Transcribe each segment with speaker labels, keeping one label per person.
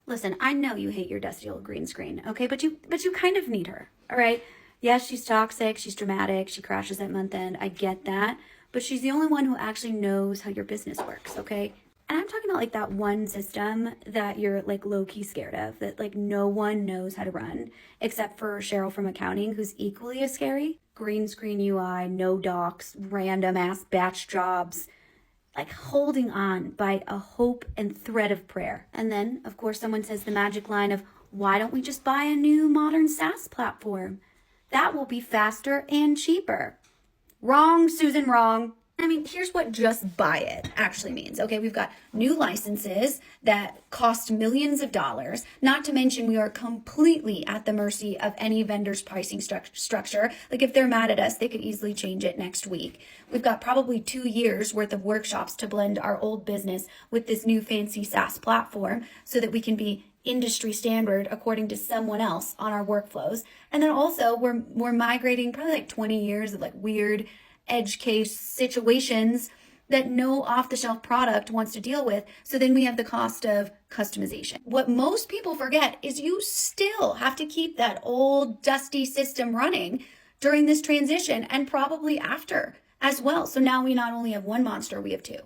Speaker 1: Listen, I know you hate your dusty old green screen, okay? But you kind of need her, all right? Yes, she's toxic, she's dramatic, she crashes at month end. I get that. But she's the only one who actually knows how your business works, okay? And I'm talking about like that one system that you're like low-key scared of, that like no one knows how to run except for Cheryl from accounting, who's equally as scary. Green screen UI, no docs, random ass batch jobs, like holding on by a hope and thread of prayer. And then, of course, someone says the magic line of, why don't we just buy a new modern SaaS platform? That will be faster and cheaper. Wrong, Susan, wrong. I mean, here's what just buy it actually means. Okay, we've got new licenses that cost millions of dollars, not to mention we are completely at the mercy of any vendor's pricing structure. Like if they're mad at us, they could easily change it next week. We've got probably 2 years worth of workshops to blend our old business with this new fancy SaaS platform so that we can be industry standard according to someone else on our workflows. And then also we're migrating probably like 20 years of like weird edge case situations that no off-the-shelf product wants to deal with. So then we have the cost of customization. What most people forget is you still have to keep that old dusty system running during this transition and probably after as well. So now we not only have one monster, we have two.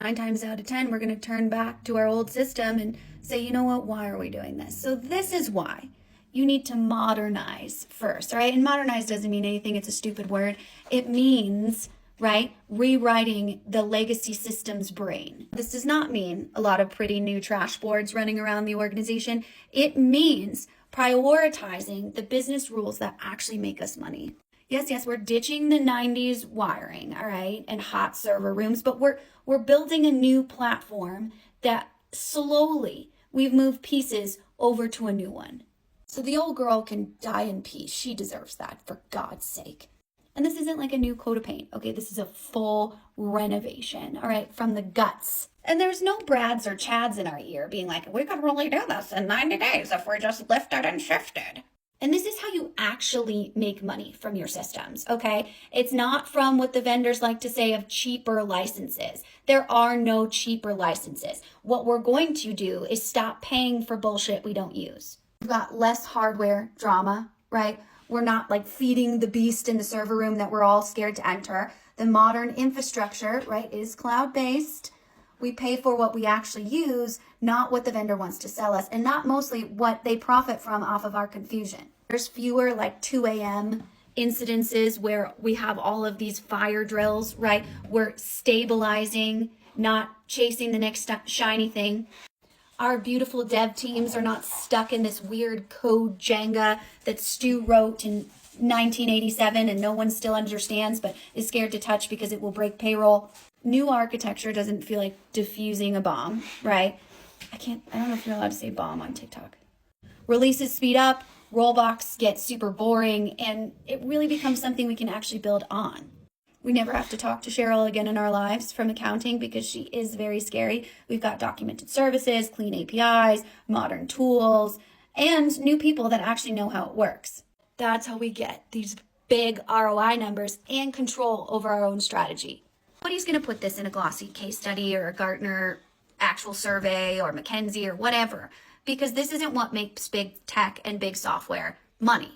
Speaker 1: 9 times out of 10, we're going to turn back to our old system and say, you know what, why are we doing this? So this is why you need to modernize first, right? And modernize doesn't mean anything. It's a stupid word. It means, right, rewriting the legacy system's brain. This does not mean a lot of pretty new trash boards running around the organization. It means prioritizing the business rules that actually make us money. Yes, we're ditching the 90s wiring, all right, and hot server rooms, but we're building a new platform that slowly we've moved pieces over to a new one. So the old girl can die in peace. She deserves that, for God's sake. And this isn't like a new coat of paint, okay? This is a full renovation, all right, from the guts. And there's no Brads or Chads in our ear being like, we could really do this in 90 days if we're just lifted and shifted. And this is how you actually make money from your systems, okay? It's not from what the vendors like to say of cheaper licenses. There are no cheaper licenses. What we're going to do is stop paying for bullshit we don't use. We've got less hardware drama, right? We're not like feeding the beast in the server room that we're all scared to enter. The modern infrastructure, right, is cloud-based. We pay for what we actually use, not what the vendor wants to sell us, and not mostly what they profit from off of our confusion. There's fewer like 2 a.m. incidences where we have all of these fire drills, right? We're stabilizing, not chasing the next shiny thing. Our beautiful dev teams are not stuck in this weird code Jenga that Stu wrote in 1987 and no one still understands but is scared to touch because it will break payroll. New architecture doesn't feel like diffusing a bomb, right? I don't know if you're allowed to say bomb on TikTok. Releases speed up, rollbacks get super boring, and it really becomes something we can actually build on. We never have to talk to Cheryl again in our lives from accounting because she is very scary. We've got documented services, clean APIs, modern tools, and new people that actually know how it works. That's how we get these big ROI numbers and control over our own strategy. Nobody's going to put this in a glossy case study or a Gartner actual survey or McKinsey or whatever, because this isn't what makes big tech and big software money.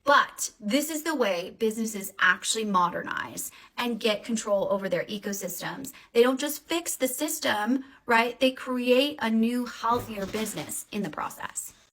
Speaker 1: But this is the way businesses actually modernize and get control over their ecosystems. They don't just fix the system, right? They create a new, healthier business in the process.